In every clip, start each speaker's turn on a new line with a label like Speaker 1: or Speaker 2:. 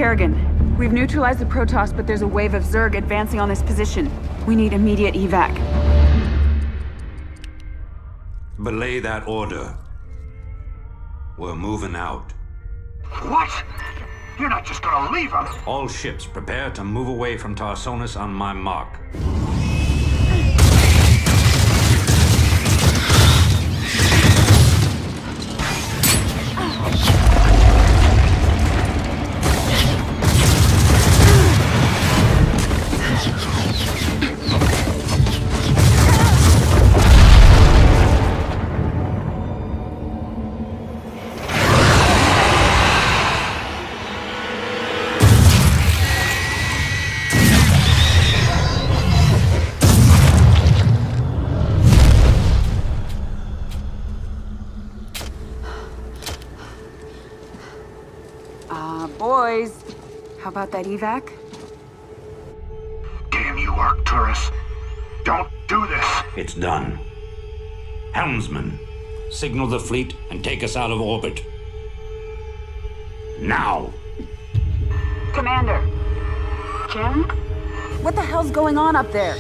Speaker 1: Kerrigan. We've neutralized the Protoss, but there's a wave of Zerg advancing on this position. We need immediate evac.
Speaker 2: Belay that order. We're moving out.
Speaker 3: What? You're not just gonna leave us!
Speaker 2: All ships prepare to move away from Tarsonis on my mark.
Speaker 1: Boys, how about that evac?
Speaker 3: Damn you, Arcturus. Don't do this!
Speaker 2: It's done. Helmsman, signal the fleet and take us out of orbit. Now!
Speaker 1: Commander. Jim? What the hell's going on up there?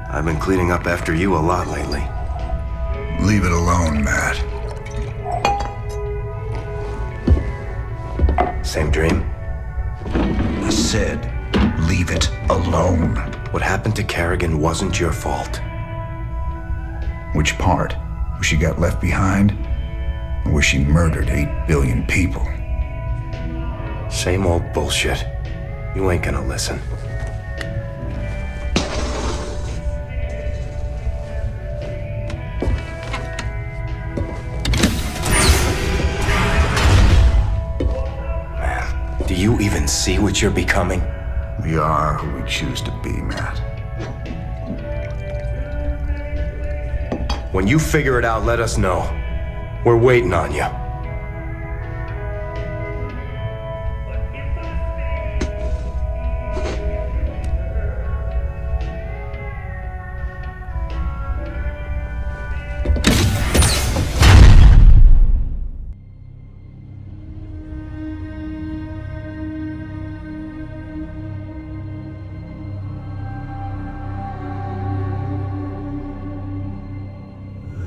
Speaker 4: I've been cleaning up after you a lot lately.
Speaker 5: Leave it alone, Matt.
Speaker 4: Same dream?
Speaker 5: I said, leave it alone.
Speaker 4: What happened to Kerrigan wasn't your fault.
Speaker 5: Which part? Where she got left behind? Or where she murdered 8 billion people?
Speaker 4: Same old bullshit. You ain't gonna listen. Do you even see what you're becoming?
Speaker 5: We are who we choose to be, Matt.
Speaker 4: When you figure it out, let us know. We're waiting on you.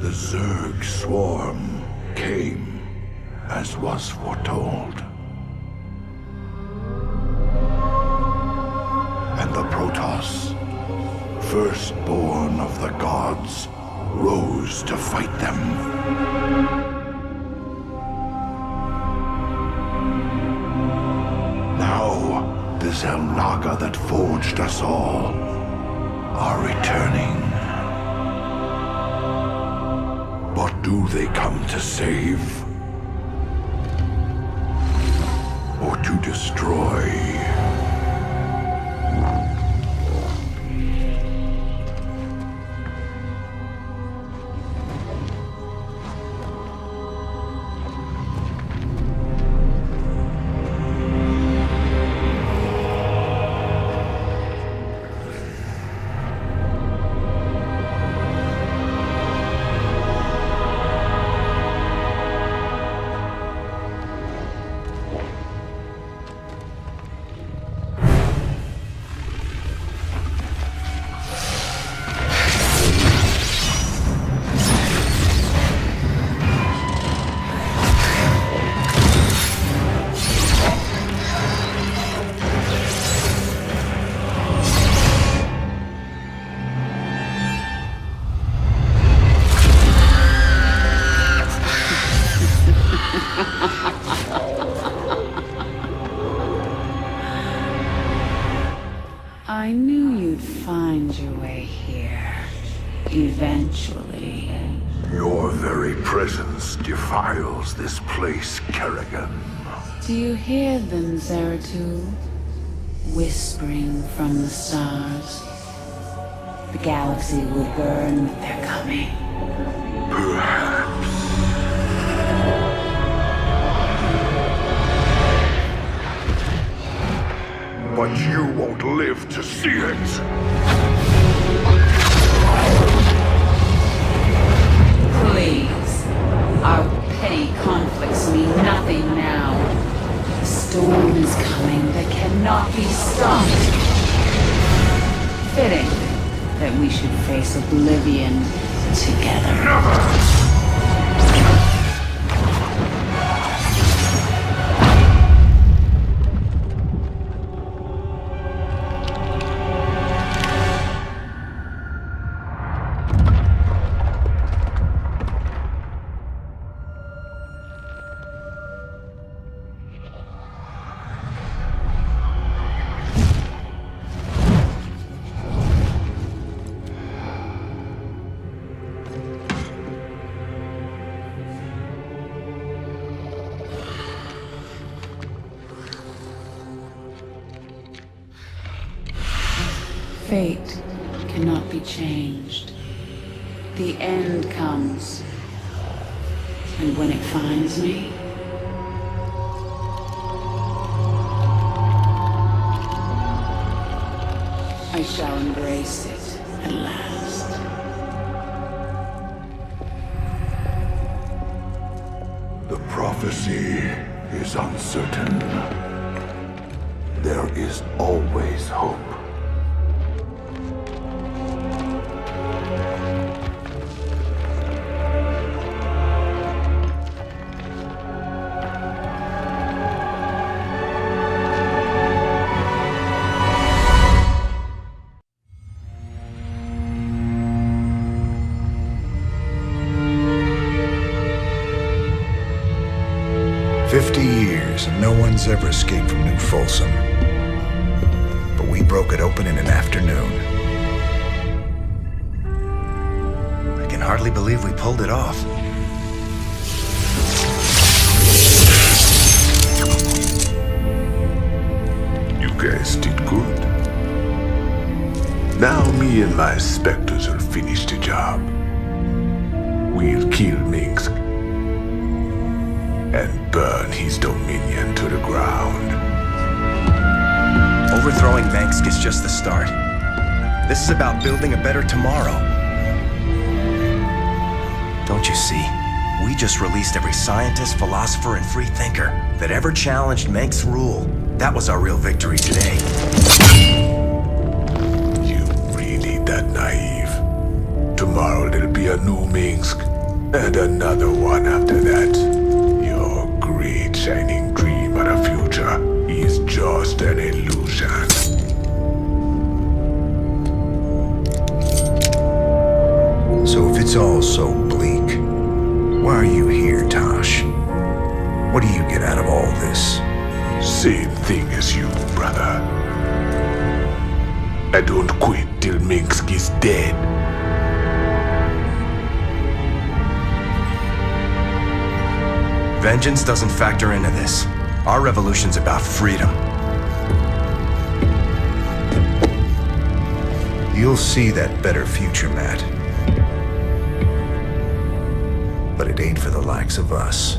Speaker 6: The Zerg swarm came, as was foretold. And the Protoss, firstborn of the gods, rose to fight them. Now, the Xel'Naga that forged us all are returning. What do they come to save? Or to destroy?
Speaker 1: I knew you'd find your way here. Eventually.
Speaker 6: Your very presence defiles this place, Kerrigan.
Speaker 1: Do you hear them, Zeratul? Whispering from the stars. The galaxy will burn with their coming.
Speaker 6: Perhaps. But you won't live to see it.
Speaker 1: Please. Our petty conflicts mean nothing now. The storm is coming that cannot be stopped. Fitting that we should face oblivion together.
Speaker 6: Never!
Speaker 1: Fate cannot be changed. The end comes. And when it finds me, I shall embrace it at last.
Speaker 6: The prophecy is uncertain. There is always hope.
Speaker 5: And no one's ever escaped from New Folsom. But we broke it open in an afternoon.
Speaker 4: I can hardly believe we pulled it off.
Speaker 6: You guys did good. Now me and my specters will finish the job. We'll kill Minsk and burn his dominion to the ground.
Speaker 4: Overthrowing Minsk is just the start. This is about building a better tomorrow. Don't you see? We just released every scientist, philosopher, and free thinker that ever challenged Minsk's rule. That was our real victory today.
Speaker 6: You really that naive? Tomorrow there'll be a new Minsk, and another one after that. Great shining dream of the future is just an illusion.
Speaker 5: So if it's all so bleak, why are you here, Tosh? What do you get out of all this?
Speaker 6: Same thing as you, brother. I don't quit till Minsk is dead.
Speaker 4: Vengeance doesn't factor into this. Our revolution's about freedom.
Speaker 5: You'll see that better future, Matt. But it ain't for the likes of us.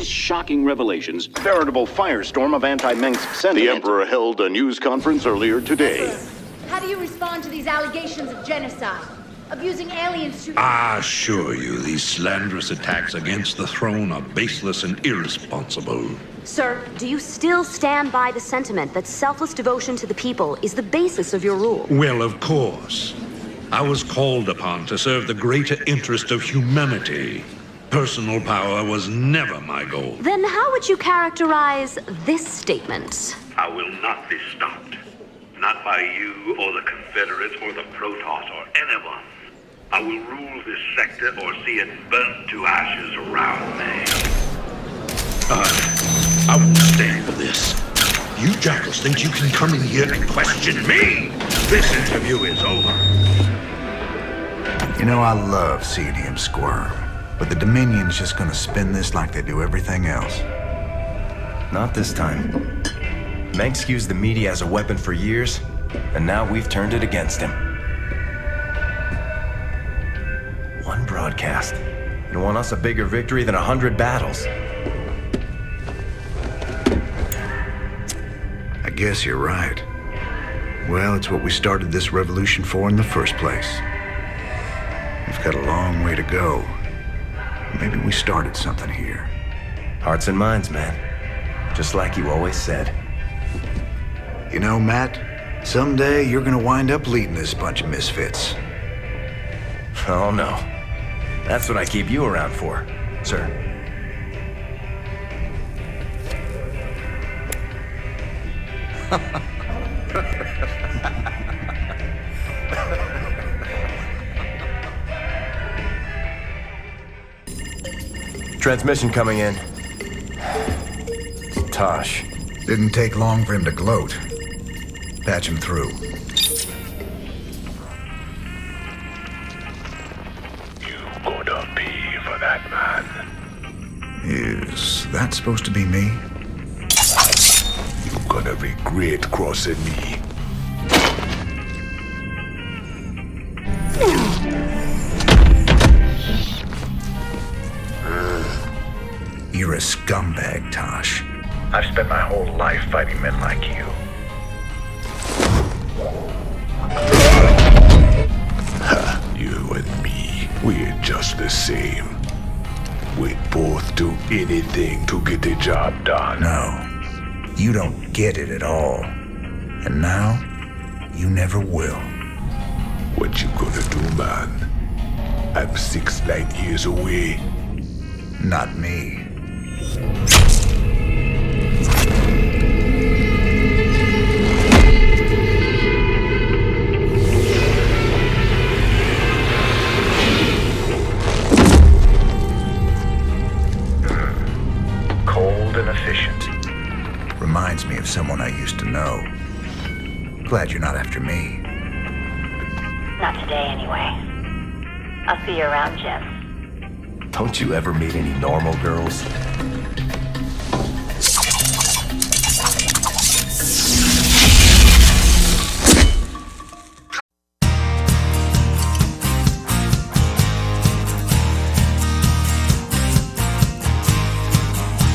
Speaker 7: Shocking revelations, veritable firestorm of anti-Minsk sentiment.
Speaker 8: The Emperor held a news conference earlier today.
Speaker 9: How do you respond to these allegations of genocide?
Speaker 8: of using aliens to...
Speaker 9: I assure you, these slanderous attacks against the throne are baseless and irresponsible.
Speaker 10: Sir, do you still stand by the sentiment that selfless devotion to the people is the basis of your rule?
Speaker 9: Well, of course. I was called upon to serve the greater interest of humanity. Personal power was never my goal.
Speaker 10: Then how would you characterize this statement?
Speaker 11: I will not be stopped. Not by you or the Confederates or the Protoss or anyone. I will rule this sector or see it burnt to ashes around me.
Speaker 9: I won't stand for this. You jackals think you can come in here and question me? This interview is over.
Speaker 5: You know, I love seeing him squirm. But the Dominion's just gonna spin this like they do everything else.
Speaker 4: Not this time. Mengsk used the media as a weapon for years, and now we've turned it against him. One broadcast. You want us a bigger victory than 100 battles?
Speaker 5: I guess you're right. Well, it's what we started this revolution for in the first place. We've got a long way to go. Maybe we started something here.
Speaker 4: Hearts and minds, man. Just like you always said.
Speaker 5: You know, Matt, someday you're gonna wind up leading this bunch of misfits.
Speaker 4: Oh, no. That's what I keep you around for, sir. Transmission coming in. Tosh.
Speaker 5: Didn't take long for him to gloat. Patch him through.
Speaker 6: You gonna pay for that, man.
Speaker 5: Is that supposed to be me?
Speaker 6: You gonna regret crossing me.
Speaker 5: You're a scumbag, Tosh.
Speaker 3: I've spent my whole life fighting men like you.
Speaker 6: You and me, we're just the same. We'd both do anything to get the job done.
Speaker 5: No, you don't get it at all. And now, you never will.
Speaker 6: What you gonna do, man? I'm 6 light years away.
Speaker 5: Not me.
Speaker 3: Cold and efficient.
Speaker 5: Reminds me of someone I used to know. Glad you're not after me.
Speaker 8: Not today, anyway. I'll see you around, Jim.
Speaker 4: Don't you ever meet any normal girls?